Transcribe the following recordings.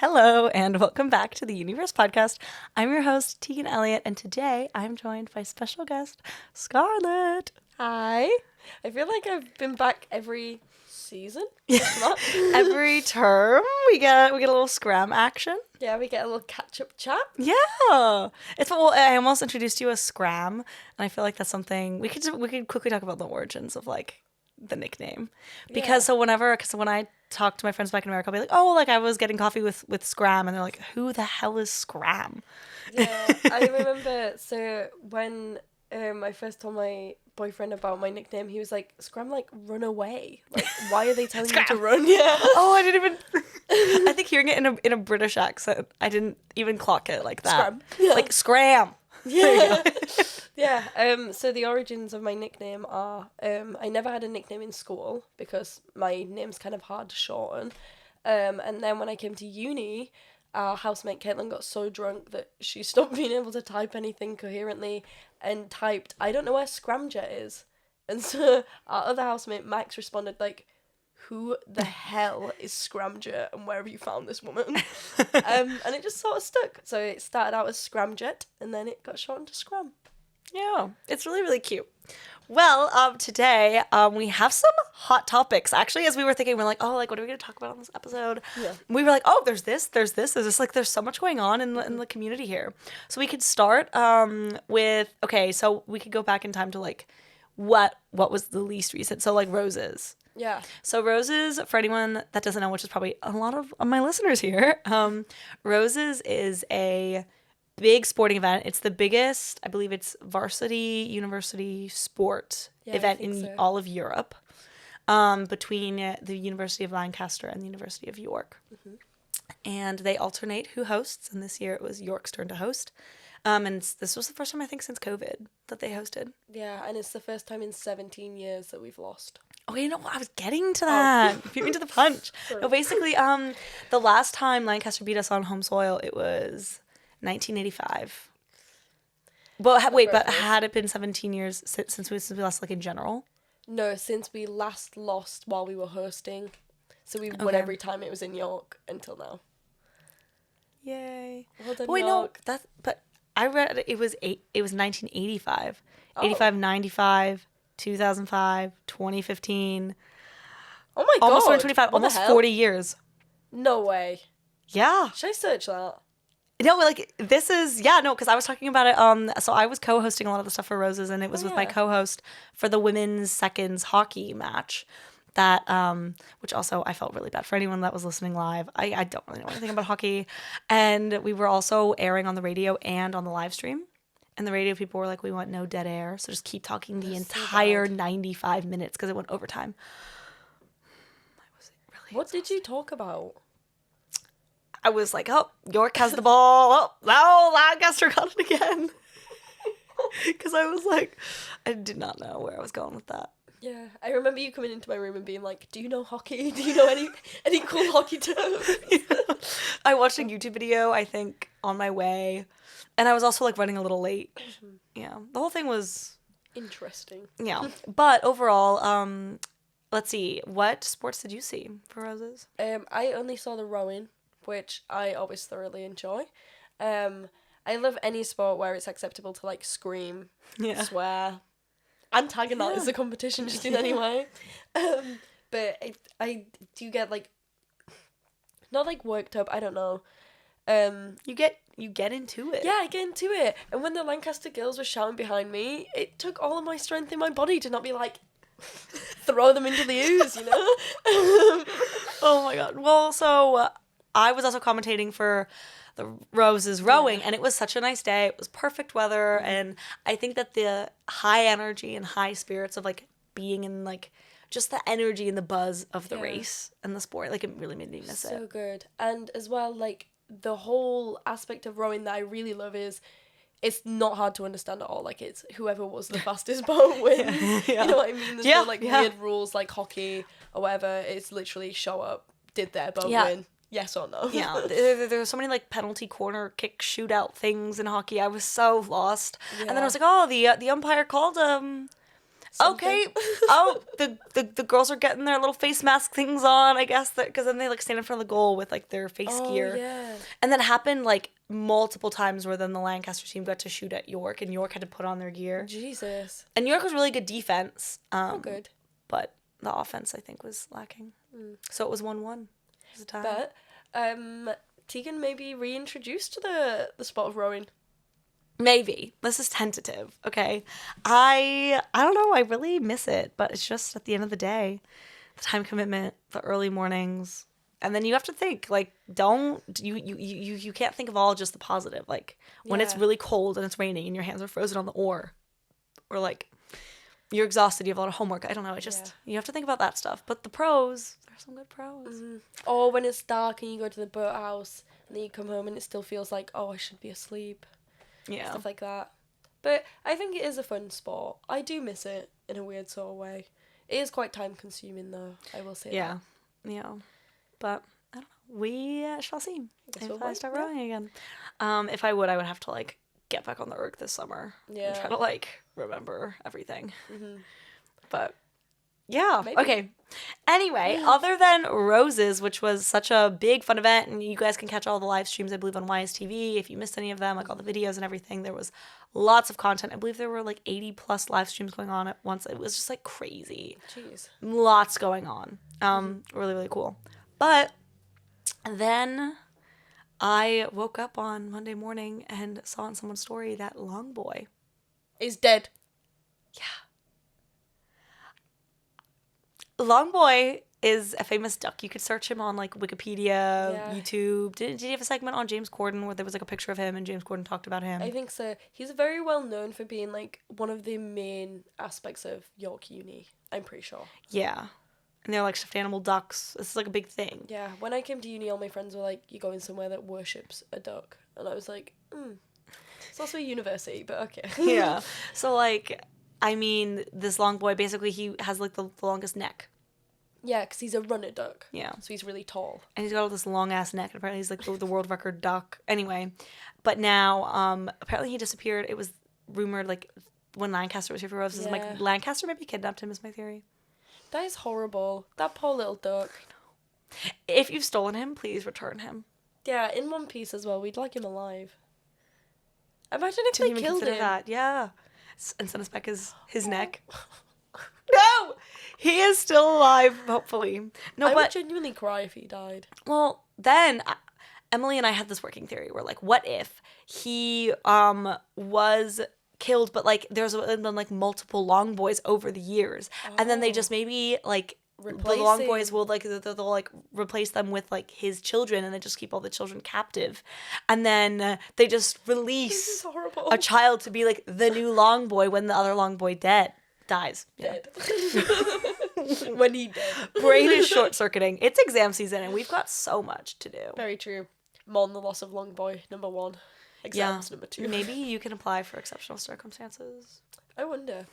Hello, and welcome back to the Universe Podcast. I'm your host, Tegan Elliott, and today I'm joined by special guest, Scarlet. Hi. I feel like I've been back every season. Every term, we get a little scram action. Yeah, we get a little catch-up chat. Yeah. I almost introduced you as Scram, and I feel like that's something we could quickly talk about the origins of like the nickname. Because when I talk to my friends back in America, I'll be like, oh, like I was getting coffee with Scram, and they're like, who the hell is Scram? Yeah, I remember, so when I first told my boyfriend about my nickname, he was like, Scram, like, run away. Like, why are they telling you to run? Yeah. Oh, I didn't even... I think hearing it in a British accent, I didn't even clock it like that. Scram. Yeah. Like, Scram. Yeah. Yeah. So the origins of my nickname are, I never had a nickname in school because my name's kind of hard to shorten. And then when I came to uni, our housemate Caitlin got so drunk that she stopped being able to type anything coherently and typed, I don't know where Scramjet is. And so our other housemate Max responded like, who the hell is Scramjet and where have you found this woman? And it just sort of stuck. So it started out as Scramjet and then it got shortened to Scram. Yeah, it's really, really cute. Well, today we have some hot topics. Actually, as we were thinking, we're like, oh, like, what are we going to talk about on this episode? Yeah. We were like, oh, there's this. Like, there's so much going on in the community here. So we could start with, okay, so we could go back in time to, like, what was the least recent? So, like, roses. Yeah. So Roses, for anyone that doesn't know, which is probably a lot of my listeners here, Roses is a big sporting event. It's the biggest, I believe it's varsity university sport event in all of Europe, between the University of Lancaster and the University of York. Mm-hmm. And they alternate who hosts, and this year it was York's turn to host. And this was the first time, I think, since COVID that they hosted. Yeah, and it's the first time in 17 years that we've lost. Oh, you know what? I was getting to that. Oh. Beat me to the punch. No, basically, the last time Lancaster beat us on home soil, it was 1985. But had it been 17 years since we lost, like, in general? No, since we last lost while we were hosting. So we won every time it was in York until now. Yay. Well done, Wait, York. no, but I read it was 1985. Oh. 85, 95, 2005, 2015. Oh my god. Almost 2025, almost 40 years. No way. Yeah. Should I search that? No, like, this is, because I was talking about it, so I was co-hosting a lot of the stuff for Roses, and it was with my co-host for the women's seconds hockey match, that, which also I felt really bad for anyone that was listening live. I don't really know anything about hockey, and we were also airing on the radio and on the live stream, and the radio people were like, we want no dead air, so just keep talking the entire 95 minutes, because it went overtime. What did you talk about? I was like, oh, York has the ball. Oh, Lancaster got it again. Because I was like, I did not know where I was going with that. Yeah, I remember you coming into my room and being like, do you know hockey? Do you know any cool hockey terms? Yeah. I watched a YouTube video, I think, on my way. And I was also, like, running a little late. Mm-hmm. Yeah, the whole thing was... interesting. Yeah, but overall, let's see. What sports did you see for Roses? I only saw the rowing, which I always thoroughly enjoy. I love any sport where it's acceptable to, like, scream, swear, antagonize the competition just in any way. But I do get, like, not, like, worked up, I don't know. You get into it. Yeah, I get into it. And when the Lancaster girls were shouting behind me, it took all of my strength in my body to not be like, throw them into the ooze, you know? Oh my god. Well, so I was also commentating for the Roses rowing, and it was such a nice day. It was perfect weather, and I think that the high energy and high spirits of, like, being in, like, just the energy and the buzz of the race and the sport, like, it really made me miss it. So good. And as well, like, the whole aspect of rowing that I really love is it's not hard to understand at all. Like, it's whoever was the fastest boat wins. You know what I mean? There's no, like, weird rules like hockey or whatever. It's literally show up, did their boat win? Yes or no? Yeah, there were so many, like, penalty corner kick shootout things in hockey. I was so lost. Yeah. And then I was like, oh, the umpire called something. Okay. Oh, the girls are getting their little face mask things on, I guess, because then they like stand in front of the goal with like their face gear. Yeah. And that happened like multiple times where then the Lancaster team got to shoot at York and York had to put on their gear. Jesus. And York was really good defense. Good. But the offense I think was lacking. So it was 1-1. It was a tie. But Tegan may be reintroduced to the sport of rowing. Maybe. This is tentative, okay? I don't know, I really miss it, but it's just at the end of the day, the time commitment, the early mornings, and then you have to think, like, you can't think of all just the positive. Like, when it's Yeah. really cold and it's raining and your hands are frozen on the oar, or like, you're exhausted, you have a lot of homework. I don't know, you have to think about that stuff. But the pros, there's some good pros. Or when it's dark and you go to the boathouse and then you come home and it still feels like, oh, I should be asleep. Yeah. Stuff like that. But I think it is a fun sport. I do miss it in a weird sort of way. It is quite time consuming though, I will say Yeah. Yeah. But I don't know. We shall see guess if we'll I wait, start yeah. rowing again. If I would have to like get back on the erg this summer. Yeah. And try to like remember everything. Mhm. But yeah. Maybe. Okay. Anyway, other than Roses, which was such a big fun event, and you guys can catch all the live streams, I believe, on YSTV if you missed any of them, like all the videos and everything. There was lots of content. I believe there were like 80 plus live streams going on at once. It was just like crazy. Jeez. Lots going on. Really, really cool. But then I woke up on Monday morning and saw on someone's story that Long Boy. Is dead. Long Boy is a famous duck. You could search him on like Wikipedia, Yeah. YouTube. Did he have a segment on James Corden where there was like a picture of him and James Corden talked about him? I think so. He's very well known for being like one of the main aspects of York Uni. I'm pretty sure. Yeah. And they're like stuffed animal ducks. This is like a big thing. Yeah. When I came to uni, all my friends were like, "You're going somewhere that worships a duck," and I was like, It's also a university, but okay. Yeah. So like, I mean, this Long Boy, basically he has like the longest neck. Yeah, because he's a runner duck. Yeah. So he's really tall. And he's got all this long ass neck. And apparently he's like the world record duck. Anyway, but now apparently he disappeared. It was rumored like when Lancaster was here for Roses. Yeah. Like Lancaster maybe kidnapped him is my theory. That is horrible. That poor little duck. If you've stolen him, please return him. Yeah, in one piece as well. We'd like him alive. Imagine if Didn't they even killed consider him. that. Yeah. And send us back his neck. No! He is still alive, hopefully. No, I but would genuinely cry if he died. well, then Emily and I had this working theory. We're like, what if he was killed, but like there's been like multiple Long Boys over the years, and then they just maybe like the Long Replacing- Boys will like they'll like replace them with like his children, and they just keep all the children captive, and then they just This is release horrible. a child to be like the new Long Boy when the other Long Boy dies. Yeah. Dead. When he dead. Brain is short circuiting. It's exam season, and we've got so much to do. Very true. Mourn the loss of Long Boy, number 1. Exams, number 2. Maybe you can apply for exceptional circumstances. I wonder,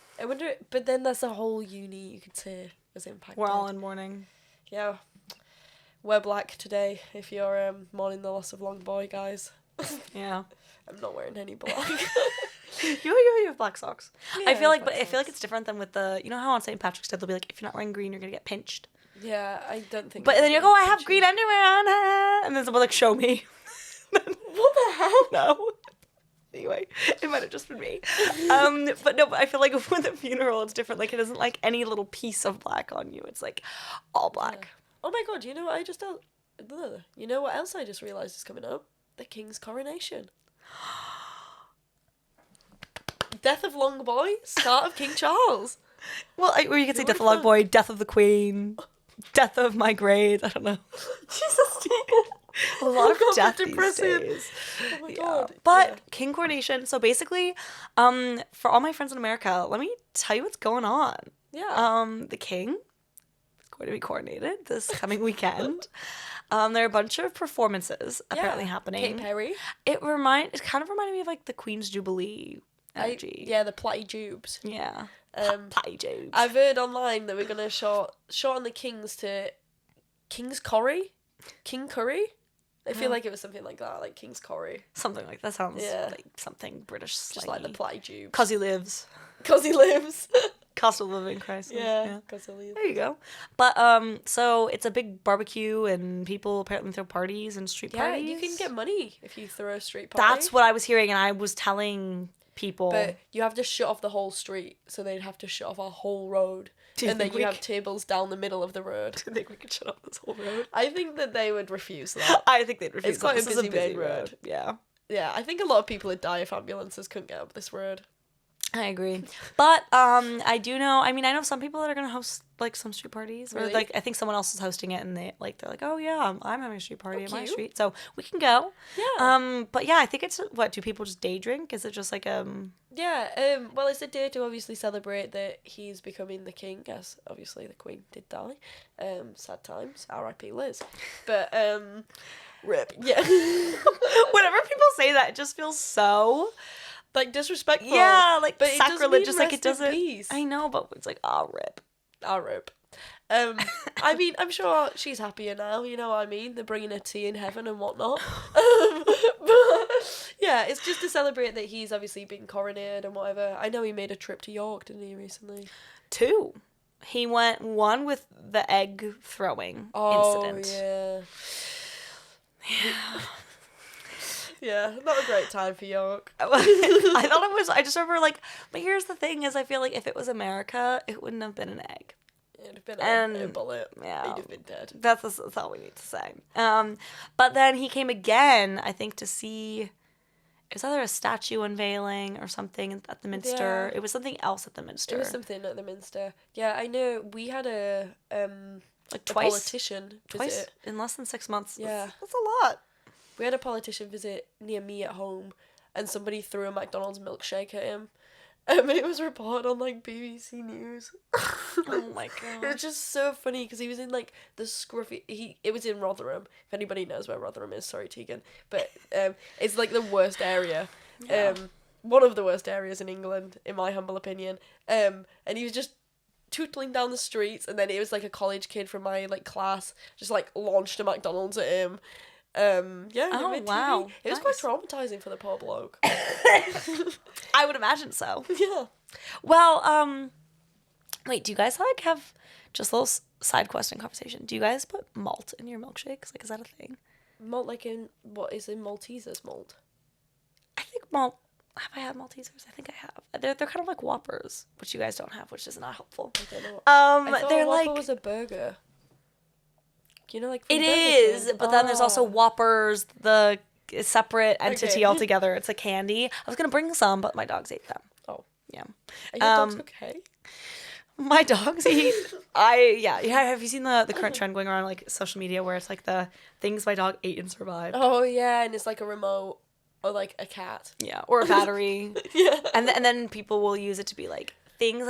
but then there's a whole uni you could say was impacted. We're all in mourning. Yeah. Wear black today if you're mourning the loss of Long Boy, guys. Yeah. I'm not wearing any black. You have black socks. I Yeah, feel like, black but I feel like socks. it's different than with the, you know how on St. Patrick's Day they'll be like, if you're not wearing green, you're gonna get pinched. Yeah, I don't think. But then you're like, oh, I have pinches. green underwear on, and then someone like, show me. What the hell? No. Anyway, it might have just been me. But no, but I feel like with a funeral, it's different. Like, it isn't like any little piece of black on you. It's like all black. Oh my god! You know what I just? You know what else I just realized is coming up? The King's coronation. Death of Long Boy, start of King Charles. Well, or you could say You Death of would've Long Boy, Death of the Queen, Death of my grades. I don't know. Jesus, A lot of God, death that's these depressing. days. Oh my Yeah. god. But Yeah. King coronation. So basically, for all my friends in America, let me tell you what's going on. Yeah. The king is going to be coronated this coming weekend. There are a bunch of performances apparently happening. Kate Perry. It kind of reminded me of like the Queen's Jubilee energy. Yeah, the Platty Jubes. Yeah. Patty Jobes. I've heard online that we're gonna shorten the Kings to King's Curry. King Curry. I feel like it was something like that, like King's Curry. Something like that sounds Yeah. like something British Just like the slangy. Platty Jubes. 'Cause he lives. Cause he lives. Cost of living crisis. Yeah. There There you go. But so it's a big barbecue and people apparently throw parties and street Yeah, parties. you can get money if you throw a street party. That's what I was hearing, and I was telling people. But you have to shut off the whole street, so they'd have to shut off our whole road. Do you And then think you we have tables down the middle of the road. Do you think we could shut off this whole road? I think that they would refuse that. I think they'd refuse. It's quite This a is busy main road. Yeah. Yeah, I think a lot of people would die if ambulances couldn't get up this road. I agree. But I do know, I mean, I know some people that are going to host like some street parties. Really? Or like I think someone else is hosting it and they're like, oh yeah, I'm having a street party at my cute. street. So we can go. Yeah. But yeah, I think it's what, do people just day drink? Is it just like Yeah, well, it's a day to obviously celebrate that he's becoming the king, as obviously the queen did die. Sad times, R.I.P. Liz. But, rip. yeah. Whenever people say that, it just feels so Like, disrespectful. yeah, like but sacrilegious. Like it it doesn't doesn't. mean rest in peace. I know, but it's like rip. R.I.P. I mean, I'm sure she's happier now, you know what I mean? They're bringing her tea in heaven and whatnot. But, yeah, it's just to celebrate that he's obviously been coronated and whatever. I know he made a trip to York, didn't he, recently? 2. He went 1 with the egg throwing incident. Yeah. Yeah, not a great time for York. I thought it was. I just remember but here's the thing: is I feel like if it was America, it wouldn't have been an egg. It'd have been And- a bullet. yeah. He'd have been dead. That's all we need to say. But then he came again, I think, to see. It was either a statue unveiling or something at the Minster. Yeah. It was something else at the Minster. It was something at the Minster. Yeah, I know. We had a twice, politician twice visit. in less than 6 months. Yeah. That's a lot. We had a politician visit near me at home, and somebody threw a McDonald's milkshake at him. And it was reported on BBC News. Oh my It god. was just so funny because he was in like the scruffy. It was in Rotherham. If anybody knows where Rotherham is, sorry Tegan, but it's like the worst area. Yeah. One of the worst areas in England, in my humble opinion. And he was just tootling down the streets, and then it was like a college kid from my like class just like launched a McDonald's at him. Yeah. Oh, mid-TV. wow. It was Nice. quite traumatizing for the poor bloke. I would imagine so. Yeah. Well, wait, do you guys have just a little side question conversation? Do you guys put malt in your milkshakes? Like, is that a thing? Malt like in what is in Maltesers malt? I think malt. Have I had Maltesers? I think I have. They're kind of like Whoppers, which you guys don't have, which is not helpful. I don't know. I thought They're a Whopper like was a burger. You know, like from it Burger is, King. but then there's also Oh. Whoppers, the separate entity Okay. altogether. It's a candy. I was gonna bring some, but my dogs ate them. Oh. Yeah. Are your dogs okay? My dogs eat. Yeah. Have you seen the current trend going around like social media where it's like the things my dog ate and survived? Oh yeah, and it's like a remote or like a cat. Yeah, or a battery. Yeah. and then people will use it to be like things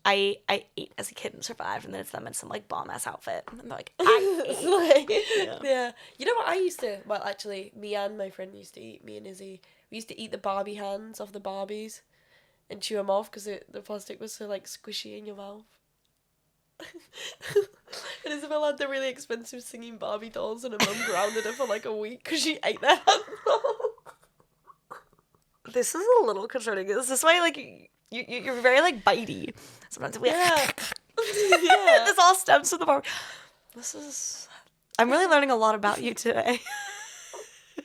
I ate as a kid and survived, and then it's them in some like bomb ass outfit, and they're like, I ate. Yeah. You know what I used to? Well, actually, me and my friend used to eat. Me and Izzy, we used to eat the Barbie hands off the Barbies, and chew them off because the plastic was so like squishy in your mouth. And Isabel had the really expensive singing Barbie dolls, and her mum grounded her for like a week because she ate their hands off. This is a little concerning. This is why like you're very like bitey. Sometimes we Yeah. Yeah. This all stems from the bar. I'm really learning a lot about you today.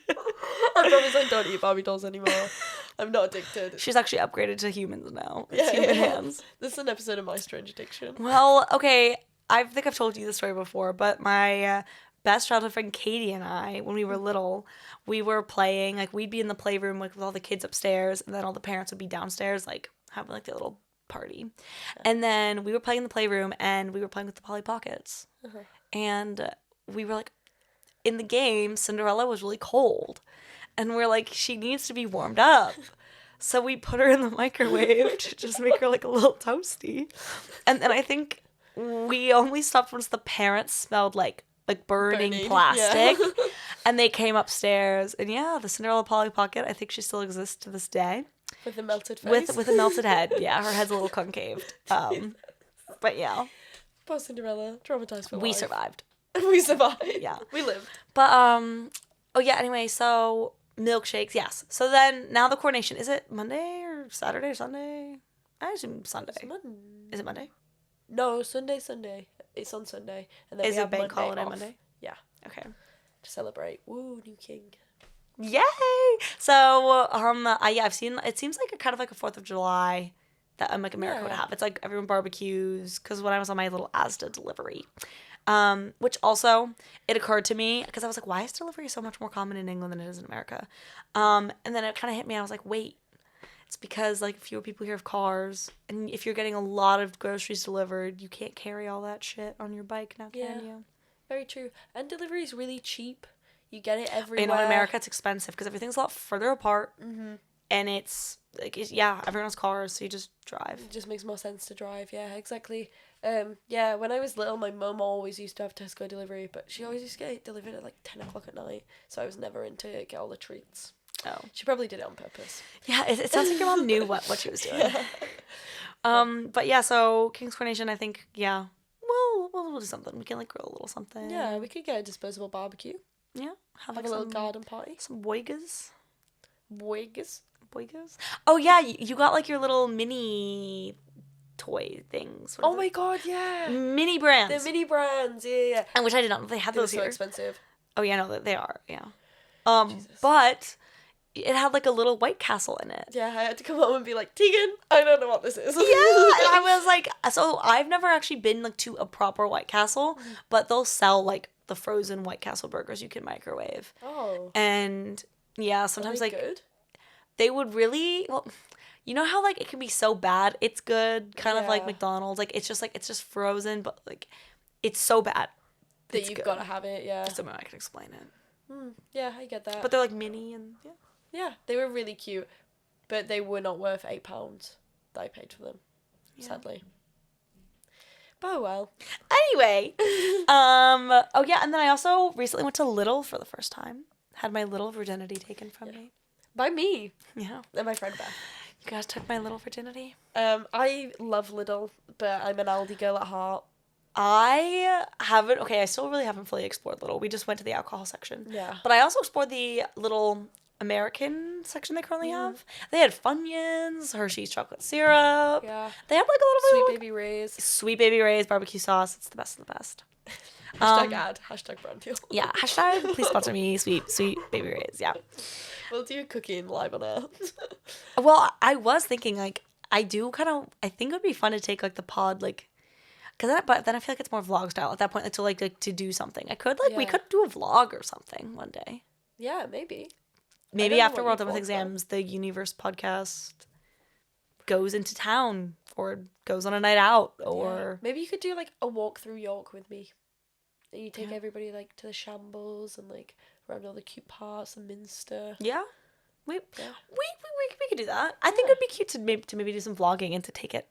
I promise I don't eat Barbie dolls anymore. I'm not addicted. She's actually upgraded to humans now. It's human hands. This is an episode of My Strange Addiction. Well, okay. I think I've told you this story before, but my best childhood friend Katie and I, when we were little, we were playing. Like we'd be in the playroom like with all the kids upstairs, and then all the parents would be downstairs, like having like their little party. And then we were playing in the playroom, and we were playing with the Polly Pockets, and we were like, in the game, Cinderella was really cold, and we're like, she needs to be warmed up. So we put her in the microwave to just make her like a little toasty. And then I think we only stopped once the parents smelled like burning plastic. Yeah. And they came upstairs. And yeah, the Cinderella Polly Pocket, I think she still exists to this day. With the melted face. With a melted head. Yeah, her head's a little concaved. But yeah, Poor Cinderella. Traumatized for we life. survived. We survived. Yeah. We lived. But oh yeah, anyway, so milkshakes, yes. So then now the coronation, is it Monday or Saturday or Sunday? I assume Sunday. Is it Monday? No, Sunday. It's on Sunday. And then Is we it have bank Monday holiday off. Monday? Yeah. Okay. To celebrate. Woo, new king. Yay! So, yeah, I've seen, it seems like a kind of like a 4th of July that like America would have. It's like everyone barbecues, because when I was on my little Asda delivery, which also, it occurred to me, because I was like, why is delivery so much more common in England than it is in America? And then it kind of hit me, I was like, wait, it's because like fewer people here have cars, and if you're getting a lot of groceries delivered, you can't carry all that shit on your bike now, can you? Very true. And delivery is really cheap. You get it everywhere. In America, it's expensive because everything's a lot further apart. Mm-hmm. And it's, like, everyone has cars, so you just drive. It just makes more sense to drive, yeah, exactly. Yeah, when I was little, my mum always used to have Tesco delivery, but she always used to get it delivered at like 10 o'clock at night, so I was never into get all the treats. Oh. She probably did it on purpose. Yeah, it sounds like your mom knew what she was doing. Yeah. But yeah, so King's Coronation, I think, yeah, we'll do something. We can like grill a little something. Yeah, we could get a disposable barbecue. Yeah. Have like a little garden party. Some boigas. Boigas? Oh yeah, you got like your little mini toy things. Oh my god, yeah. Mini brands. The mini brands, yeah. And which I did not know they had those here. They're so expensive. Oh yeah, no, they are, yeah. But it had like a little White Castle in it. Yeah, I had to come home and be like, Tegan, I don't know what this is. Yeah, and I was like, so I've never actually been like to a proper White Castle, but they'll sell like the frozen White Castle burgers you can microwave. Oh. And yeah, sometimes like good? They would really, well, you know how like it can be so bad, it's good, kind of like McDonald's, like it's just frozen, but like it's so bad that you've got to have it. Yeah, just something I can explain it. Yeah, I get that. But they're like mini and yeah, they were really cute, but they were not worth £8 that I paid for them, sadly. But oh well. Anyway, oh yeah, and then I also recently went to Lidl for the first time. Had my Lidl virginity taken from me. By me. Yeah. And my friend Beth. You guys took my Lidl virginity? I love Lidl, but I'm an Aldi girl at heart. I still really haven't fully explored Lidl. We just went to the alcohol section. Yeah. But I also explored the little American section they currently have. They had Funyuns, Hershey's chocolate syrup. Yeah. They had like a little Sweet Baby Ray's. Sweet Baby Ray's barbecue sauce. It's the best of the best. Hashtag ad. Hashtag brand deal. Yeah. Hashtag please sponsor me. Sweet Baby Ray's. Yeah. We'll do cooking live on air. Well, I was thinking like I think it would be fun to take like the pod like. But then I feel like it's more vlog style at that point, like to do something. We could do a vlog or something one day. Yeah, maybe. Maybe after we're all done with exams, the Universe podcast goes into town or goes on a night out, or maybe you could do like a walk through York with me. And you take everybody like to the Shambles and like around all the cute parts and Minster. Yeah, we could do that. I think it'd be cute to maybe do some vlogging and to take it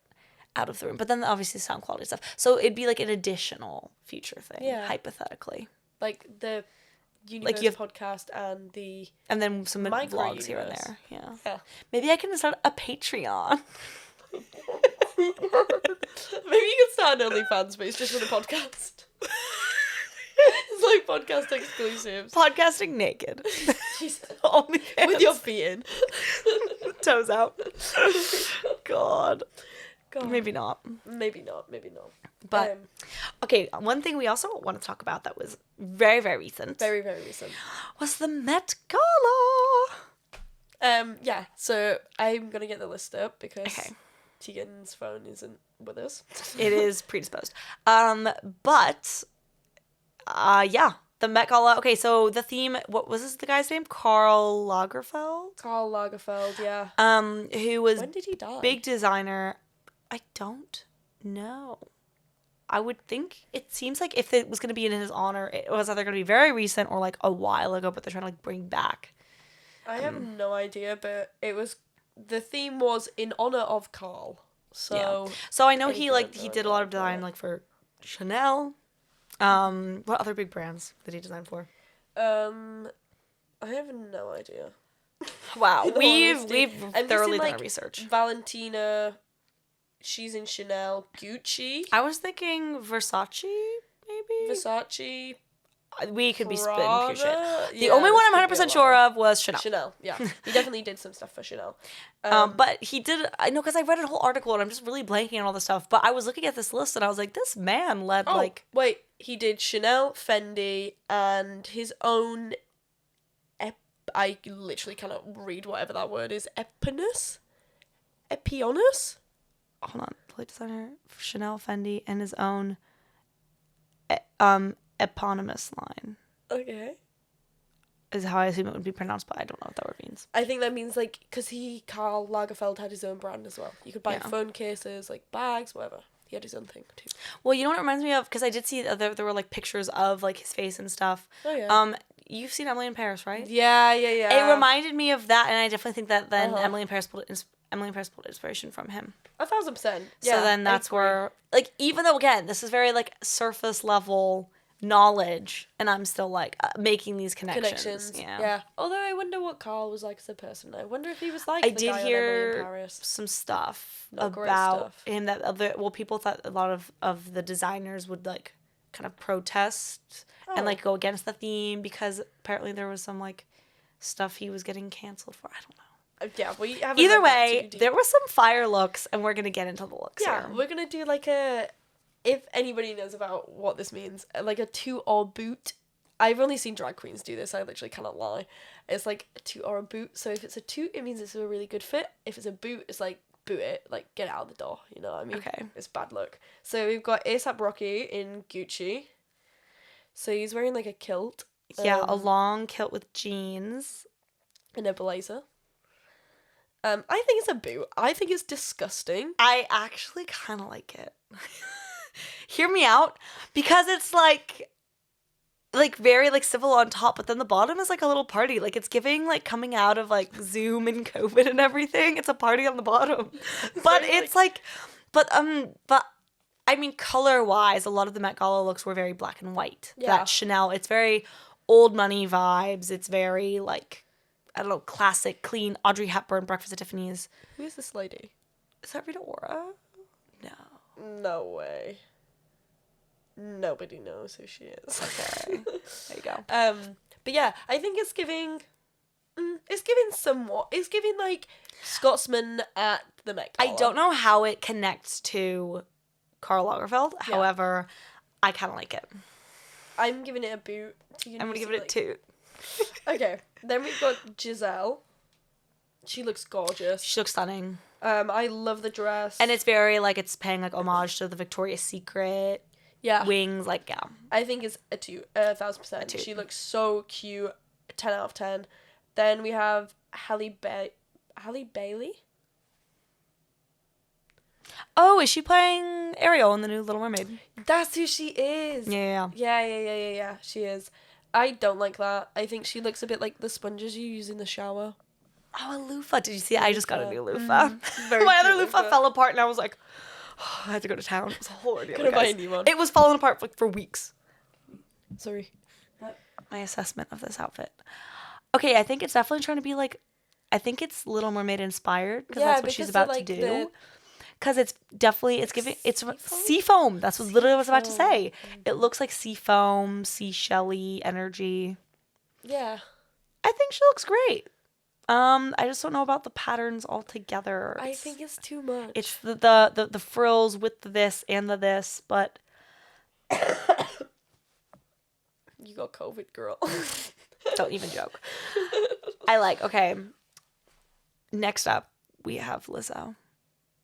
out of the room, but then obviously sound quality stuff. So it'd be like an additional future thing, hypothetically. Like the Universe podcast and then some vlogs here and there. Yeah. Maybe I can start a Patreon. Maybe you can start an OnlyFans, but it's just for the podcast. It's like podcast exclusives. Podcasting naked. With your feet in. Toes out. God. Maybe not. But, okay, one thing we also want to talk about that was very, very recent. Very, very recent. Was the Met Gala. Yeah, so I'm going to get the list up because Tegan's phone isn't with us. It is predisposed. But, yeah, the Met Gala. Okay, so the theme, what was the guy's name? Karl Lagerfeld? Karl Lagerfeld, yeah. Who was... When did he die? Big designer. I don't know. I would think it seems like if it was going to be in his honor, it was either going to be very recent or like a while ago, but they're trying to like bring back. I have no idea, but the theme was in honor of Karl. So I know he did a lot of design like for Chanel. What other big brands did he design for? I have no idea. Wow, we've thoroughly done our research. Valentina. She's in Chanel. Gucci. I was thinking Versace, maybe? Versace. We could be spitting pure shit. Prada? The Yeah, only one this I'm could be a 100% sure lie. of was Chanel. Chanel, yeah. He definitely did some stuff for Chanel. But he did, I know, because I read a whole article and I'm just really blanking on all this stuff. But I was looking at this list and I was like, this man led, Wait, he did Chanel, Fendi, and his own, I literally cannot read whatever that word is, Epinus? Epionus? hold on, plate designer, Chanel, Fendi, and his own eponymous line. Okay. Is how I assume it would be pronounced, but I don't know what that word means. I think that means, like, because Karl Lagerfeld had his own brand as well. You could buy phone cases, like, bags, whatever. He had his own thing, too. Well, you know what it reminds me of? Because I did see there were, like, pictures of, like, his face and stuff. Oh, yeah. You've seen Emily in Paris, right? Yeah. It reminded me of that, and I definitely think that then Uh-huh. Emily in Paris pulled inspiration from him. 1,000%. Yeah, So then that's where, like, even though, again, this is very, like, surface level knowledge, and I'm still, like, making these connections. Yeah. Although I wonder what Karl was like as a person. I wonder if he was like I the did guy on Emily in hear Paris. some stuff Not great about stuff. him that people thought a lot of the designers would, like, kind of protest and, like, go against the theme because apparently there was some, like, stuff he was getting canceled for. I don't know. Yeah, we haven't. Either read that way, too deep. there were some fire looks, and we're gonna get into the looks. Yeah, here. we're gonna do like a. If anybody knows about what this means, like a two or boot. I've only seen drag queens do this. I literally cannot lie. It's like a toot or a boot. So if it's a toot, it means it's a really good fit. If it's a boot, it's like boot it, like get out of the door. You know what I mean? Okay. It's bad luck. So we've got A$AP Rocky in Gucci. So he's wearing like a kilt. Yeah, a long kilt with jeans. And a blazer. I think it's a boot. I think it's disgusting. I actually kind of like it. Hear me out, because it's like very like civil on top, but then the bottom is like a little party. Like it's giving like coming out of like Zoom and COVID and everything. It's a party on the bottom, but it's like, but I mean, color wise, a lot of the Met Gala looks were very black and white. Yeah. That Chanel, it's very old money vibes. It's very like, I don't know, classic, clean. Audrey Hepburn, Breakfast at Tiffany's. Who is this lady? Is that Rita Ora? No. No way. Nobody knows who she is. Okay. There you go. But yeah, I think it's giving. It's giving somewhat. It's giving like Scotsman at the Met Gala. I don't know how it connects to Karl Lagerfeld. Yeah. However, I kind of like it. I'm giving it a boot. I'm gonna give it a 2. Okay, then we've got Giselle. She looks gorgeous. She looks stunning, I love the dress. and it's very like it's paying like homage to the Victoria's Secret yeah, wings. Like yeah, I think it's a 2, 1,000%. two. She looks so cute. 10 out of 10. Then we have Halle Bailey. Oh, is she playing Ariel in the new Little Mermaid? That's who she is. Yeah. Yeah. She is. I don't like that. I think she looks a bit like the sponges you use in the shower. Oh, a loofah. Did you see? I just got a new loofah. Very My other cute loofah loofah. fell apart, and I was like, oh, I had to go to town. It was a whole ordeal. Gonna buy a guys. new one. It was falling apart like for weeks. Sorry. My assessment of this outfit. Okay, I think it's definitely trying to be like, I think it's Little Mermaid inspired because that's what she's because about of, like, to do. Because it's definitely, it's giving, it's seafoam. That's what literally I was about to say. It looks like seafoam, seashelly energy. Yeah. I think she looks great. I just don't know about the patterns altogether. I think it's too much. It's the frills with the this and the this, but You got COVID, girl. don't even joke. Okay. Next up, we have Lizzo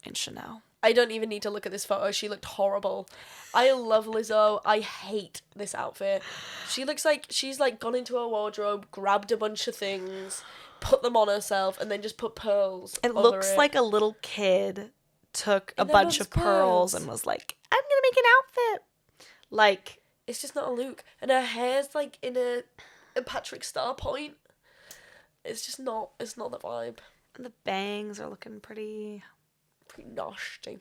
and Chanel. I don't even need to look at this photo. She looked horrible. I love Lizzo. I hate this outfit. She looks like she's like gone into her wardrobe, grabbed a bunch of things, put them on herself, and then just put pearls. It over looks like a little kid took a And then bunch those of pearls pearls. and was like, I'm gonna make an outfit. Like, It's just not a look. And her hair's like in a Patrick Star point. It's just not. It's not the vibe. the bangs are looking pretty. Pretty nasty.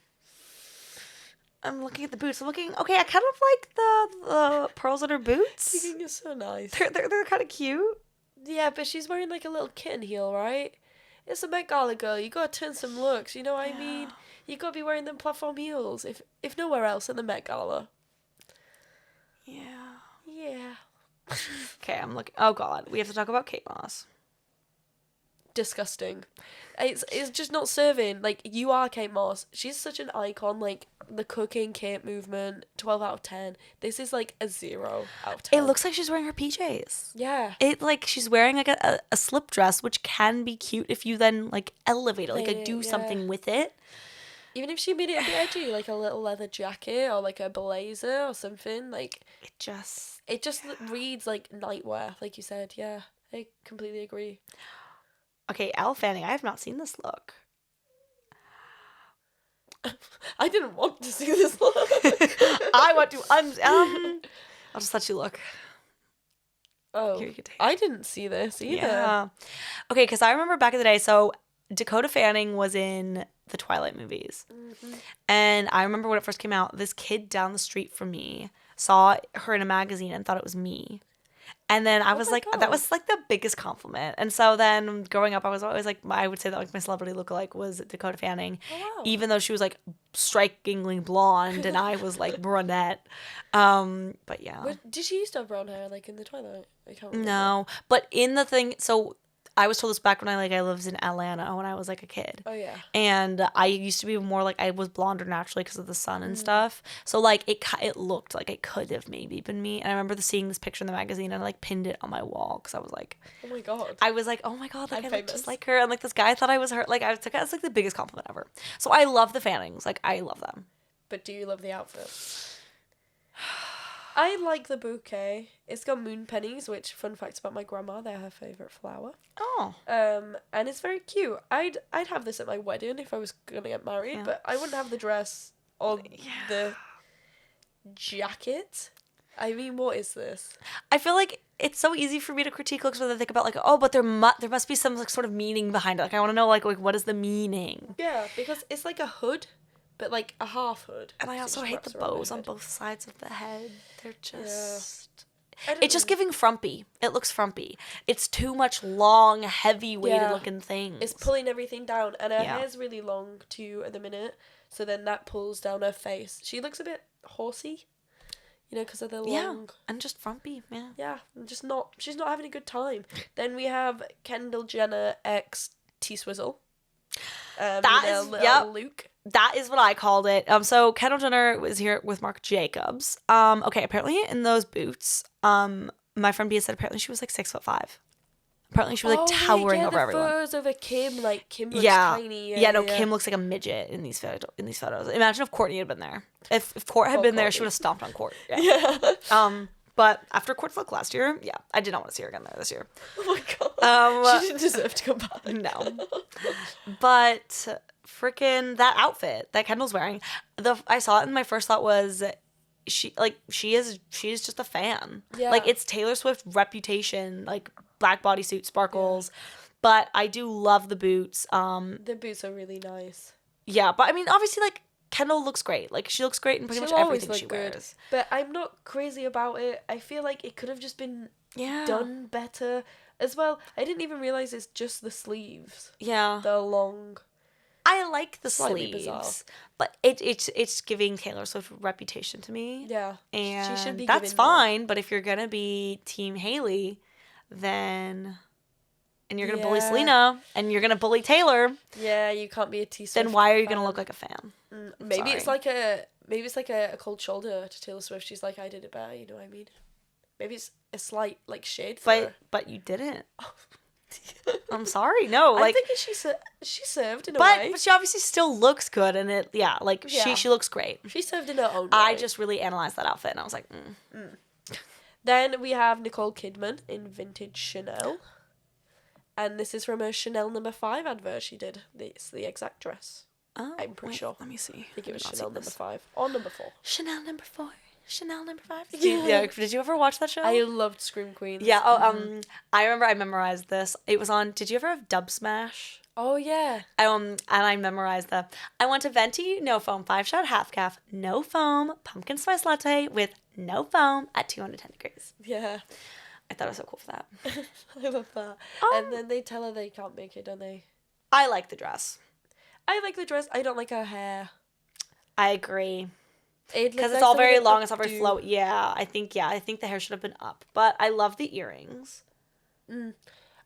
I'm looking at the boots. Okay, I kind of like the pearls on her boots. Thinking is so nice. They're kind of cute. Yeah, but she's wearing like a little kitten heel, right? It's a Met Gala girl. You gotta turn some looks. You know what I mean? You gotta be wearing them platform heels. If nowhere else in the Met Gala. Yeah. Yeah. Okay, I'm looking. Oh God, we have to talk about Kate Moss. Disgusting. It's just not serving. Like, you are Kate Moss. She's such an icon. Like, the cooking Kate movement, 12 out of 10. This is like a 0 out of 10. It looks like she's wearing her PJs. Yeah. It like she's wearing like a slip dress, which can be cute if you then like elevate it, like do something with it. Even if she made it a bit edgy, like a little leather jacket or like a blazer or something, like It just reads like nightwear, like you said. Yeah, I completely agree. Okay, Elle Fanning. I have not seen this look. I didn't want to see this look. I want to I'll just let you look. Oh, Here, you can take it. I didn't see this either. Yeah. Okay, because I remember back in the day, so Dakota Fanning was in the Twilight movies. Mm-hmm. And I remember when it first came out, this kid down the street from me saw her in a magazine and thought it was me. And then I was my like, God. that was like the biggest compliment. And so then growing up, I was always like, I would say that like my celebrity lookalike was Dakota Fanning, Oh, wow. even though she was like strikingly blonde and I was like brunette. But yeah. Did she used to have brown hair like in the Twilight? I can't remember. No, but in the thing, so I was told this back when I lived in Atlanta when I was like a kid. Oh yeah. And I used to be more like I was blonder naturally because of the sun and stuff. So like it looked like it could have maybe been me. And I remember seeing this picture in the magazine and I like pinned it on my wall because I was like, Oh my God. I was like, oh my God, like I'm I look just famous. like her. And like this guy thought I was her. Like I took it as like the biggest compliment ever. So I love the Fannings. Like I love them. But do you love the outfit? I like the bouquet. It's got moon pennies, which, fun fact about my grandma, they're her favourite flower. Oh. And it's very cute. I'd have this at my wedding if I was gonna get married, Yeah. but I wouldn't have the dress or the jacket. I mean, what is this? I feel like it's so easy for me to critique looks when I think about like, oh, but there must be some like sort of meaning behind it. Like I want to know like what is the meaning? Yeah, because it's like a hood, but like a half hood. And I so it also just hate wraps the around my bows on head. both sides of the head. They're just I don't it's just know. giving frumpy. It looks frumpy. It's too much long, heavy weighted Yeah. looking things. It's pulling everything down, and her Yeah. hair's really long too at the minute. So then that pulls down her face. She looks a bit horsey, because of the long. and just frumpy, yeah. Yeah, just not. She's not having a good time. Then we have Kendall Jenner x T Swizzle. That is- yep. Luke. That is what I called it. So Kendall Jenner was here with Marc Jacobs. Okay, apparently in those boots, my friend Bia said apparently she was like 6'5". Apparently she was like towering over everyone. Photos over Kim, like Kim looks Yeah. tiny. Yeah, no, Kim looks like a midget in these photos. Imagine if Courtney had been there. If Court had been there, she Courtney. would have stomped on Court. Yeah. Yeah. But after Court's look last year, yeah, I did not want to see her again there this year. Oh my God. She didn't deserve to come back. No. But freaking that outfit that Kendall's wearing, I saw it and my first thought was she is just a fan. Yeah. Like it's Taylor Swift reputation, like black bodysuit sparkles. But I do love the boots. The boots are really nice. Yeah, but I mean obviously like Kendall looks great. Like she looks great in pretty much everything she wears. But I'm not crazy about it. I feel like it could have just been done better as well. I didn't even realize it's just the sleeves. Yeah. The long. I like the Slightly sleeves, bizarre. but it's giving Taylor Swift reputation to me. Yeah. And she should be that's given more. fine, but if you're gonna be Team Haley, then and you're gonna bully Yeah. Selena and you're gonna bully Taylor, Yeah, you can't be a T Swift. then why are you fan. gonna look like a fan? Maybe it's sorry. like a cold shoulder to Taylor Swift. She's like, I did it better. You know what I mean? Maybe it's a slight like shade for her. But you didn't. I'm sorry, no, I'm like. thinking she served in a way. But she obviously still looks good, and Yeah. she looks great. She served in her own way. I just really analyzed that outfit, and I was like, Then we have Nicole Kidman in vintage Chanel. And this is from a Chanel No. 5 advert she did. It's the exact dress. oh, I'm pretty sure. Let me see. I think it was I've Chanel not No. seen this. 5 or No. 4. Chanel number 4. Chanel number 5. Yeah. Did you ever watch that show? I loved Scream Queens. Yeah. I remember I memorized this. It was on. Did you ever have Dub Smash? Oh, yeah. And I memorized I want a venti, no foam, 5-shot half calf, no foam, pumpkin spice latte with no foam at 210 degrees. Yeah. I thought it was so cool for that. I love that. And then they tell her they can't make it, don't they? I like the dress. I like the dress. I don't like her hair. I agree. Because it's all very long, it's all very flowy. Yeah, I think the hair should have been up. But I love the earrings. And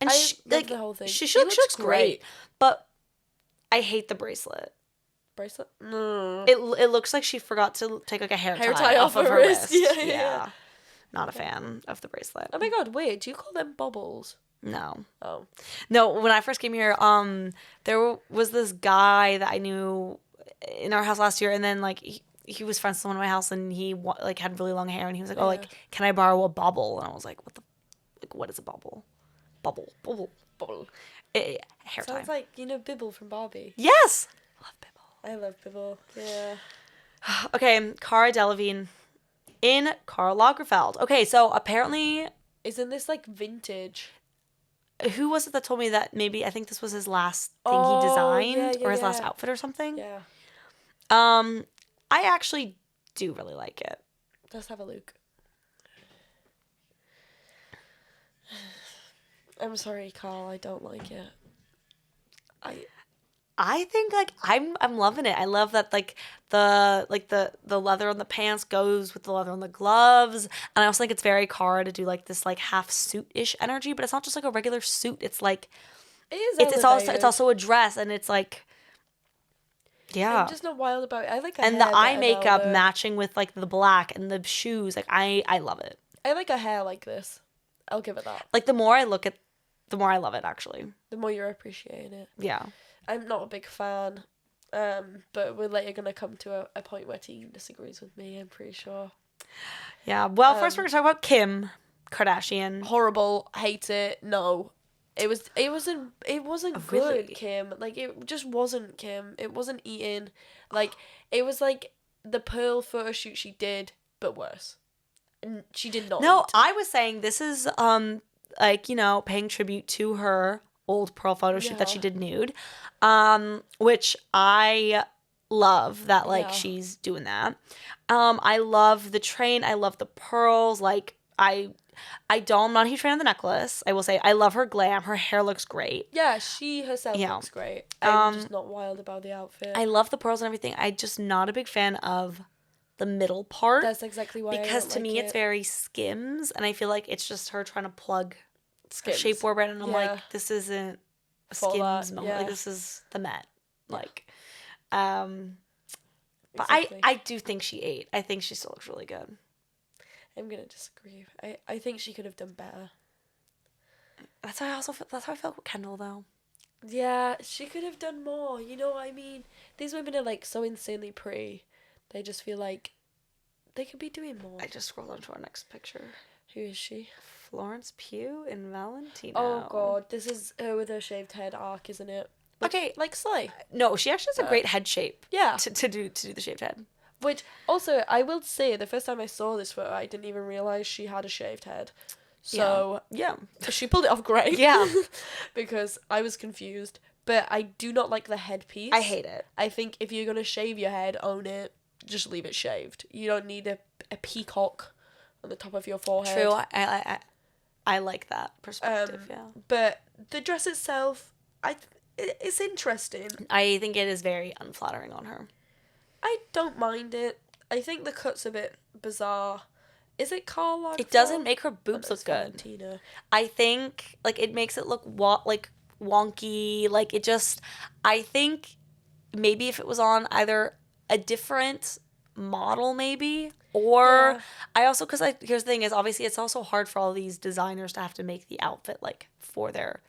I love the whole thing. She looks great. But I hate the bracelet. Bracelet? No. It looks like she forgot to take like a hair tie off of her wrist. Yeah. Not a fan of the bracelet. Oh my god, wait, do you call them baubles? No. Oh. No, when I first came here, there was this guy that I knew in our house last year, and then like he was friends with someone in my house, and he like had really long hair, and he was like, "Oh, like, can I borrow a bubble?" And I was like, what is a bubble? Bubble. Hair tie. Sounds like, Bibble from Barbie. Yes! Love Bibble. I love Bibble, yeah. Okay, Cara Delevingne in Karl Lagerfeld. Okay, so apparently... Isn't this like vintage? Who was it that told me that maybe, I think this was his last thing he designed, or his last outfit or something? Yeah. I actually do really like it. Let's have a look. I'm sorry, Carl, I don't like it. I think like I'm loving it. I love that the leather on the pants goes with the leather on the gloves, and I also think it's very Cara to do like this like half suit-ish energy, but it's not just like a regular suit. It's like it is. It's also a dress, and it's like I'm just not wild about it. I like and the eye makeup matching with like the black and the shoes. Like I love it. I like a hair like this. I'll give it that. Like the more I look at, the more I love it. Actually, the more you're appreciating it. Yeah. I'm not a big fan, but we're later going to come to a point where Tegan disagrees with me, I'm pretty sure. Yeah, well, first we're going to talk about Kim Kardashian. Horrible, hate it, no. It wasn't good, really? Kim. Like, it just wasn't Kim. It wasn't eating. Like, it was like the Pearl photo shoot she did, but worse. And she did not eat. I was saying this is, paying tribute to her old Pearl photo shoot that she did nude, which I love that she's doing that. I love the train. I love the pearls. Like I'm not a huge fan of the necklace. I will say I love her glam. Her hair looks great. Yeah, she herself looks great. I'm just not wild about the outfit. I love the pearls and everything. I'm just not a big fan of the middle part. That's exactly why. Because to me it's very Skims, and I feel like it's just her trying to plug Skims. shapewear brand, and I'm like, this isn't a Skims moment. Yeah. Like, this is the Met. Like, but exactly. I do think she ate. I think she still looks really good. I'm gonna disagree. I think she could have done better. That's how I felt with Kendall though. Yeah, she could have done more. You know what I mean? These women are like so insanely pretty. They just feel like they could be doing more. I just scrolled on to our next picture. Who is she? Florence Pugh and Valentino. Oh god, this is her with her shaved head arc, isn't it? Okay, like Slay. No, she actually has a great head shape. Yeah. To do the shaved head. Which also I will say, the first time I saw this photo, I didn't even realize she had a shaved head. So yeah, she pulled it off great. Yeah, because I was confused. But I do not like the headpiece. I hate it. I think if you're gonna shave your head, own it. Just leave it shaved. You don't need a peacock on the top of your forehead. True. I like that perspective. Yeah. But the dress itself, it's interesting. I think it is very unflattering on her. I don't mind it. I think the cut's a bit bizarre. Is it Karl Lagerfeld? It doesn't make her boobs look good. Valentina. I think like it makes it look wonky. Like it just. I think maybe if it was on either a different model, maybe, or I also because here's the thing is obviously it's also hard for all these designers to have to make the outfit like for their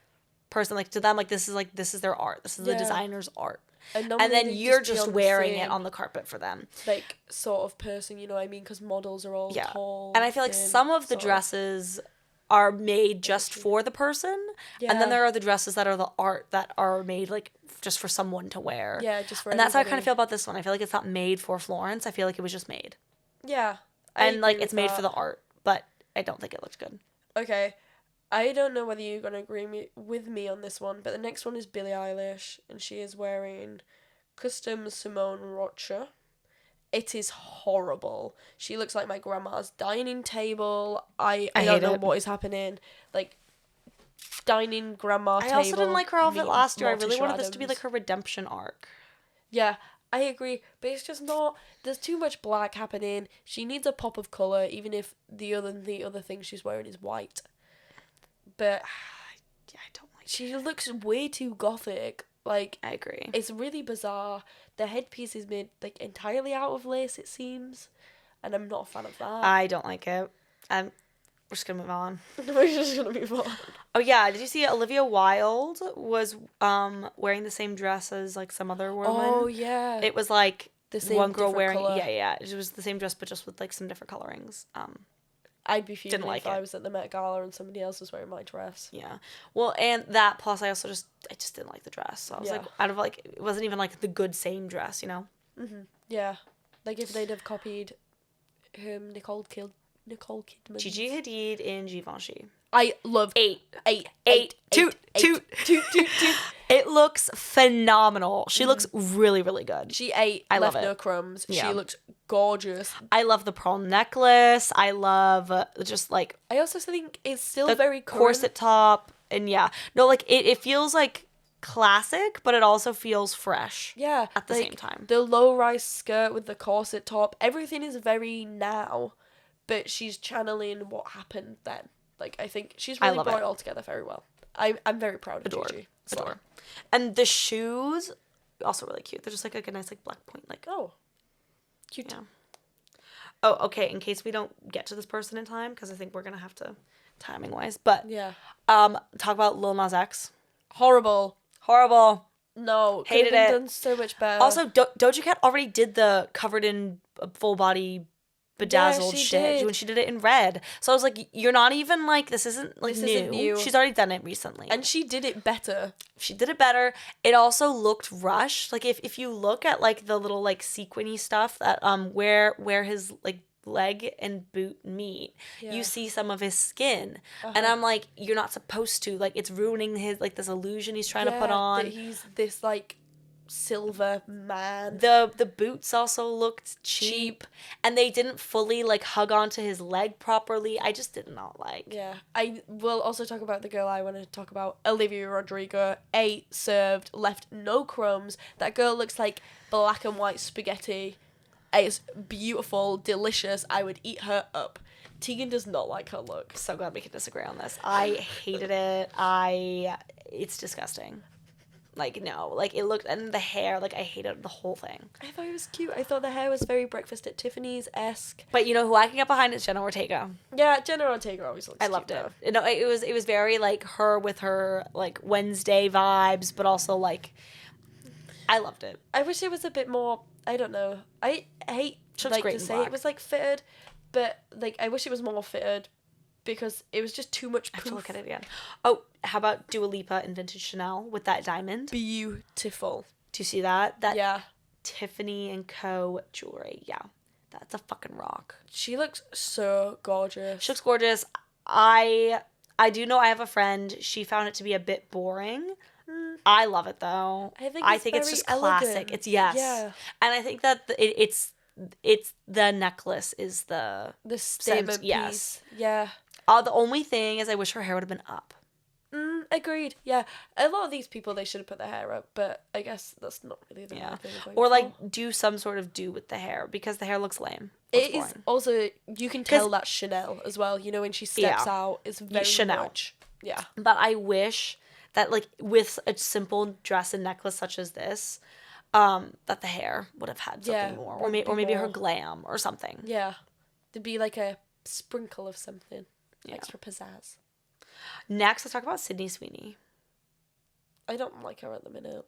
person, like to them, like this is their art. This is the designer's art. And then you're just wearing it on the carpet for them. Like, sort of person, you know what I mean? Because models are all tall. And I feel like some of the dresses are made just for the person. Yeah. And then there are the dresses that are the art that are made, like, just for someone to wear. Yeah, just for And that's how I kind of feel about this one. I feel like it's not made for Florence. I feel like it was just made. Yeah. And, like, it's made for the art. But I don't think it looks good. Okay. I don't know whether you're going to agree with me on this one, but the next one is Billie Eilish, and she is wearing custom Simone Rocha. It is horrible. She looks like my grandma's dining table. I don't know what is happening. Like, dining grandma table. I also didn't like her outfit last year. I really wanted this to be like her redemption arc. Yeah, I agree, but it's just not. There's too much black happening. She needs a pop of color, even if the other thing she's wearing is white. But Yeah, I don't like she looks way too gothic. Like, I agree. it's really bizarre. The headpiece is made like entirely out of lace, it seems, and I'm not a fan of that. I don't like it. We're just gonna move on. We're just gonna move on. Oh yeah, did you see Olivia Wilde was wearing the same dress as like some other woman? Oh yeah, It was like the same one girl different wearing colour. yeah. It was the same dress but just with like some different colorings. I'd be fuming Didn't like if I it. was at the Met Gala and somebody else was wearing my dress. Yeah. Well, and that plus I just didn't like the dress. So I was Yeah. like out of like it wasn't even like the good same dress, you know? Yeah, like if they'd have copied Nicole Kidman. Gigi Hadid in Givenchy. I love Eight. toot. It looks phenomenal. She looks really, really good. She ate. I left love it. no crumbs. Yeah. She looked gorgeous. I love the pearl necklace. I love just like I also think it's still the very current. corset top. And yeah. No, like it feels like classic, but it also feels fresh. Yeah, At the like, same time. the low-rise skirt with the corset top, everything is very now, but she's channeling what happened then. Like, I think she's really love brought it. it all together very well. I'm very proud of Adore. Gigi. So. Adore. And the shoes, also really cute. They're just like a nice like black point. Like, Oh, cute. yeah. Oh, okay. In case we don't get to this person in time, because I think we're gonna have to, timing wise. But Yeah. talk about Lil Nas X. Horrible. Horrible. No, could Hated have been it. done so much better. Also, Doja Cat already did the covered in full body bedazzled she shit did. when she did it in red. So I was like, you're not even like this isn't like This new. isn't new. She's already done it recently. and she did it better. She did it better. It also looked rushed. Like if you look at like the little like sequiny stuff that where his like leg and boot meet, Yeah. you see some of his skin. And I'm like, you're not supposed to. Like it's ruining his like this illusion he's trying to put on. That he's this like silver man. The boots also looked cheap and they didn't fully like hug onto his leg properly. I just did not like. Yeah, I will also talk about the girl I want to talk about, Olivia Rodrigo. Ate, served, left no crumbs. That girl looks like black and white spaghetti. It's beautiful, delicious. I would eat her up. Tegan does not like her look. So glad we could disagree on this. I hated it. It's disgusting. Like no, like it looked, and the hair, like I hated the whole thing. I thought it was cute. I thought the hair was very Breakfast at Tiffany's-esque. But you know who I can get behind is Jenna Ortega. Yeah, Jenna Ortega always looks I cute, loved it. though. You know, it was very like her with her like Wednesday vibes, but also like I loved it. I wish it was a bit more, I don't know. I hate She looks like great to in say black. it was like fitted, but like I wish it was more fitted because it was just too much I have to poof. look at it again. Oh, how about Dua Lipa in vintage Chanel with that diamond? Beautiful. Do you see that? That Yeah. Tiffany and Co. jewelry. Yeah, that's a fucking rock. She looks so gorgeous. She looks gorgeous. I do know I have a friend. She found it to be a bit boring. I love it though. I think it's very just elegant. classic. It's yes. Yeah. And I think that it's the necklace is the The statement piece. yes. Yeah. The only thing is I wish her hair would have been up. Agreed. Yeah. A lot of these people, they should have put their hair up, but I guess that's not really the Yeah. right thing. I'm going Or for. like do some sort of do with the hair because the hair looks lame. It Looks is boring. also, you can tell that's Chanel as well. You know, when she steps Yeah. out, it's very Chanel. much. Yeah. But I wish that like with a simple dress and necklace such as this, that the hair would have had something Yeah, more, would be or maybe her more- glam or something. Yeah. There'd be like a sprinkle of something. Yeah. Extra pizzazz. Next, let's talk about Sydney Sweeney I don't like her at the minute.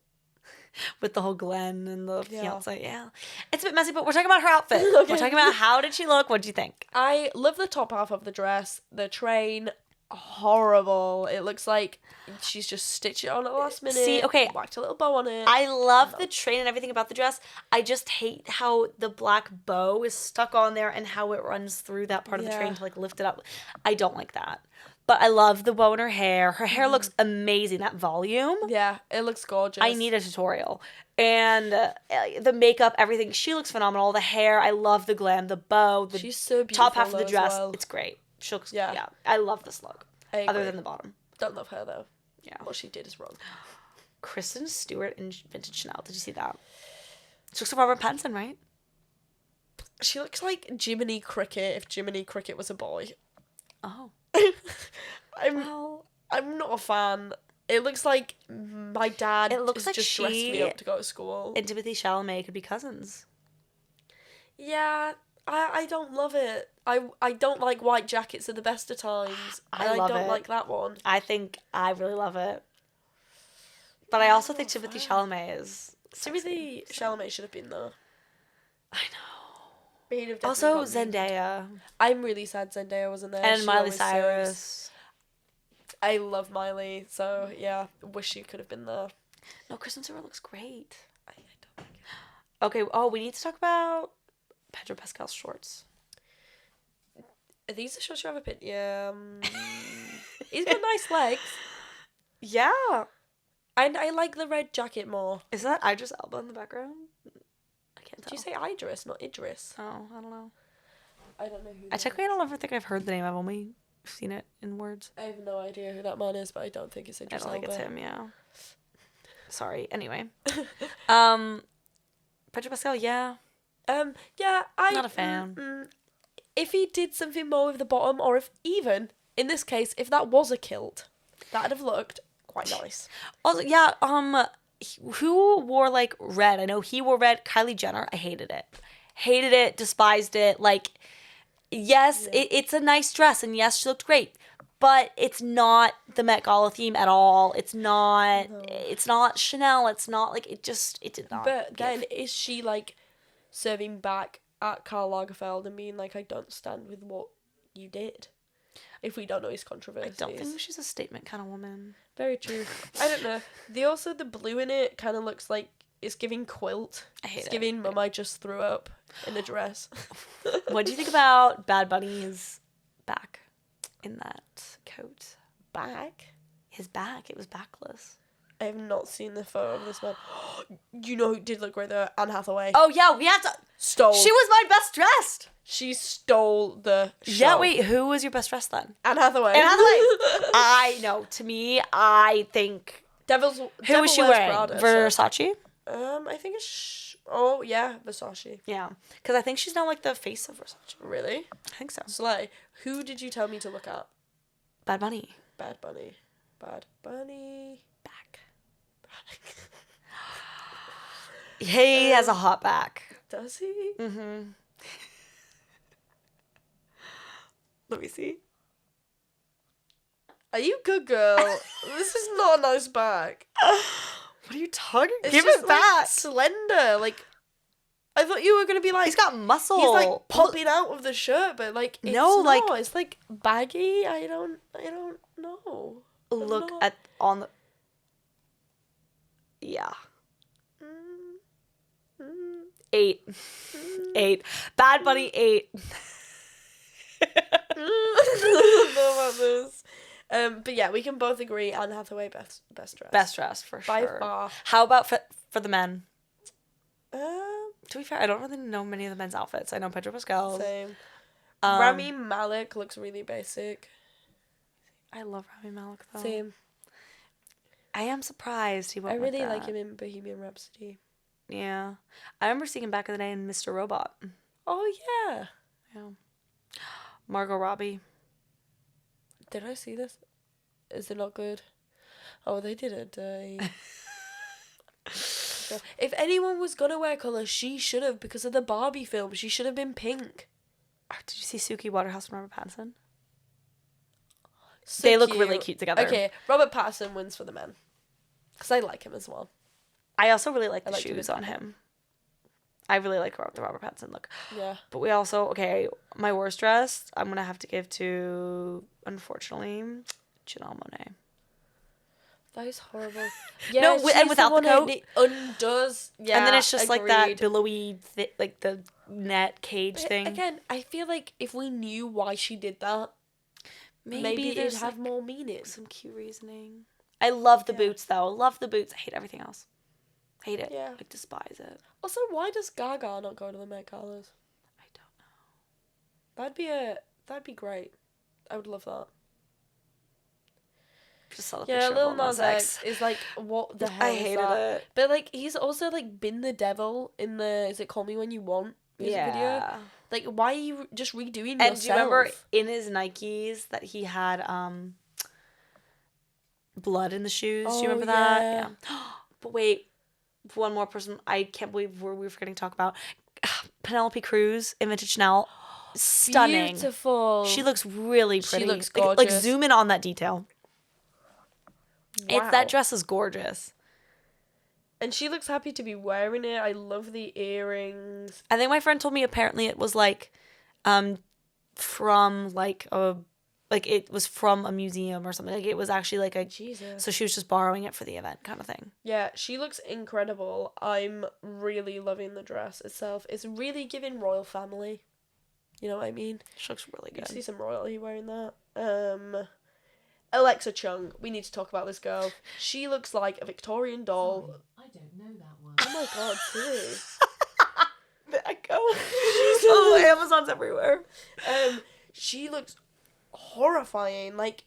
with the whole Glenn and the Yeah. fiance. Yeah, it's a bit messy, but we're talking about her outfit. Okay. We're talking about how did she look? What do you think? I love the top half of the dress. The train, horrible. It looks like she's just stitched it on at the last minute. See, okay. Whacked a little bow on it. I love the train and everything about the dress. I just hate how the black bow is stuck on there and how it runs through that part of the train Yeah. to like lift it up. I don't like that. But I love the bow in her hair. Her hair Mm-hmm. looks amazing. That volume. Yeah, it looks gorgeous. I need a tutorial. And the makeup, everything. She looks phenomenal. The hair, I love the glam, the bow, the She's so beautiful. top half of the though, as dress. well. It's great. She looks, Yeah. yeah. I love this look. I Other agree. than the bottom. Don't love her though. Yeah. What she did is wrong. Kristen Stewart in Vintage Chanel. Did you see that? She looks like Robert Pattinson, right? She looks like Jiminy Cricket if Jiminy Cricket was a boy. Oh. I'm Well, I'm not a fan. It looks like my dad it looks has like just dressed me up to go to school. and Timothy Chalamet could be cousins. Yeah, I don't love it. I don't like white jackets at the best of times. I And love I don't it. like that one. I think I really love it. But I also think Timothy Chalamet is Timothy Chalamet should have been there. I know. He'd have definitely Also got me. Zendaya I'm really sad Zendaya wasn't there. and She Miley always serves. Cyrus. I love Miley, so yeah, wish she could have been there. No, Kristen Stewart looks great. I don't like it. Okay, oh, we need to talk about Pedro Pascal's shorts. Are these the shorts you have a pit? Yeah. He's got nice legs. Yeah. And I like the red jacket more. Is that Idris Elba in the background? I can't tell. Do you say Idris, not Idris? Oh, I don't know. I don't know who I technically don't ever think I've heard the name. I've only seen it in words. I have no idea who that man is, but I don't think it's I Idris don't think it's Elba. him, yeah. Sorry. Anyway. Pedro Pascal, yeah. Yeah, Not a fan. If he did something more with the bottom, or if even, in this case, if that was a kilt, that'd have looked quite nice. Also, yeah, who wore, like, red? I know he wore red. Kylie Jenner. I hated it. Hated it, despised it. Like, yes, it's a nice dress, and yes, she looked great. But it's not the Met Gala theme at all. It's not Chanel. It's not, like, it did not. But then, is she, like, serving back at Karl Lagerfeld and being like, I don't stand with what you did? If we don't know his controversies. I don't think she's a statement kind of woman. Very true. I don't know. The blue in it kind of looks like it's giving quilt. I hate it's it. giving Mum I just threw up in a dress. What do you think about Bad Bunny's back in that coat? Back? His back. It was backless. I have not seen the photo of this man. You know who did look great there? Anne Hathaway. Oh, yeah, we have to... Stole. She was my best dressed. She stole the show. Yeah, wait, who was your best dressed then? Anne Hathaway. Anne Hathaway. I know. To me, I think... Who was she wearing? Prada, Versace? So. I think it's... Oh, yeah, Versace. Yeah. Because I think she's now, like, the face of Versace. Really? I think so. Slay. Who did you tell me to look at? Bad Bunny. Bad Bunny. Bad Bunny. Back. He has a hot back. Does he? Mm-hmm. Let me see. Are you good, girl? This is not a nice back. What are you talking? It's Give just, it back. Like, slender. Like, I thought you were gonna be like. He's got muscle. He's like popping out of the shirt, but like it's No, like- not. It's like baggy. I don't know. Look at on the. Yeah. 8. 8. Bad Bunny 8. I don't know about this. But yeah, we can both agree Anne Hathaway best dress. Best dressed for By sure. far. How about for the men? To To be fair, I don't really know many of the men's outfits. I know Pedro Pascal. Same. Rami Malek looks really basic. I love Rami Malek though. Same. I am surprised he went I with really that. like him in Bohemian Rhapsody. Yeah. I remember seeing him back in the day in Mr. Robot. Oh yeah. Yeah. Margot Robbie. Did I see this? Is it not good? Oh, they did it. If anyone was gonna wear colour, she should have, because of the Barbie film. She should have been pink. Did you see Suki Waterhouse and Robert Pattinson? So They look cute. really cute together. Okay, Robert Pattinson wins for the men. Because I like him as well. I also really like the like to shoes be on him. I really like the Robert Pattinson look. Yeah. But we also, okay, my worst dress, I'm going to have to give to, unfortunately, Janelle Monáe. That is horrible. Yeah, No, she's and without the one coat. that undoes. Yeah, And then it's just like that agreed. billowy, like the net cage But thing. Again, I feel like if we knew why she did that, maybe it'd there's have more meaning. some cute reasoning. I love the boots, though. Love the boots. I hate everything else. Hate it. Yeah. Like, despise it. Also, why does Gaga not go to the Met Galas? I don't know. That'd be great. I would love that. Just saw the Yeah, picture Lil of Lil Nas X is like, what the hell I is hated that? it. But like, he's also like been the devil in the Is It Call Me When You Want music video. Yeah. Like, why are you just redoing And yourself? do you remember in his Nikes that he had blood in the shoes? Do you Oh, remember that? yeah. But wait, one more person I can't believe we're forgetting to talk about. Penelope Cruz in Vintage Chanel. Stunning. Beautiful. She looks really pretty. She looks Like gorgeous. zoom in on that detail. Wow. That dress is gorgeous. And she looks happy to be wearing it. I love the earrings. I think my friend told me apparently it was like from like it was from a museum or something. Like it was actually like a Jesus. So she was just borrowing it for the event kind of thing. Yeah, she looks incredible. I'm really loving the dress itself. It's really giving royal family. You know what I mean? She looks really You good. see some royalty wearing that. Alexa Chung. We need to talk about this girl. She looks like a Victorian doll. Sorry, I don't know that one. Oh my god, Siri. The echo. Oh, Amazon's everywhere. She looks horrifying. Like,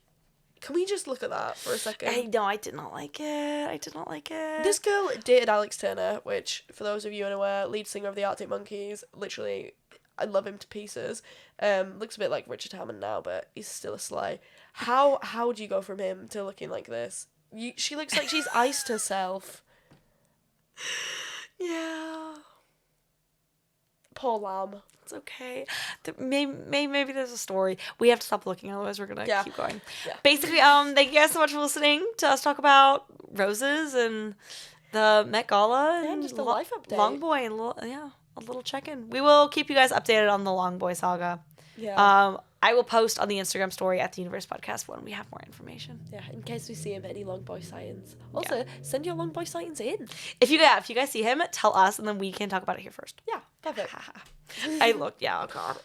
can we just look at that for a second? I did not like it. I did not like it. This girl dated Alex Turner, which, for those of you unaware, lead singer of the Arctic Monkeys. Literally, I love him to pieces. Looks a bit like Richard Hammond now, but he's still a slay. How do you go from him to looking like this? She looks like she's iced herself. Yeah. Poor lamb. It's okay. Maybe there's a story. We have to stop looking, otherwise we're gonna keep going. Yeah. Basically, thank you guys so much for listening to us talk about roses and the Met Gala and just a life update. Long Boy and a little check-in. We will keep you guys updated on the Long Boy saga. Yeah. I will post on the Instagram story at the Universe Podcast when we have more information. Yeah, in case we see him any long boy sightings. Also, send your long boy sightings in. If you guys see him, tell us, and then we can talk about it here first. Yeah, perfect. Oh god.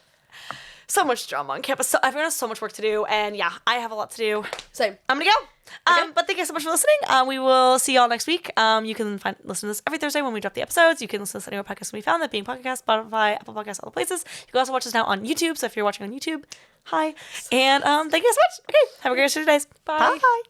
So much drama on campus. So everyone has so much work to do, and yeah, I have a lot to do. Same. I'm gonna go. Okay. But thank you so much for listening. We will see y'all next week. You can listen to this every Thursday when we drop the episodes. You can listen to this anywhere podcasts we found, that being Podcast, Spotify, Apple Podcasts, all the places. You can also watch us now on YouTube. So if you're watching on YouTube, hi. And thank you so much. Okay, have a great rest of your days. Bye. Bye.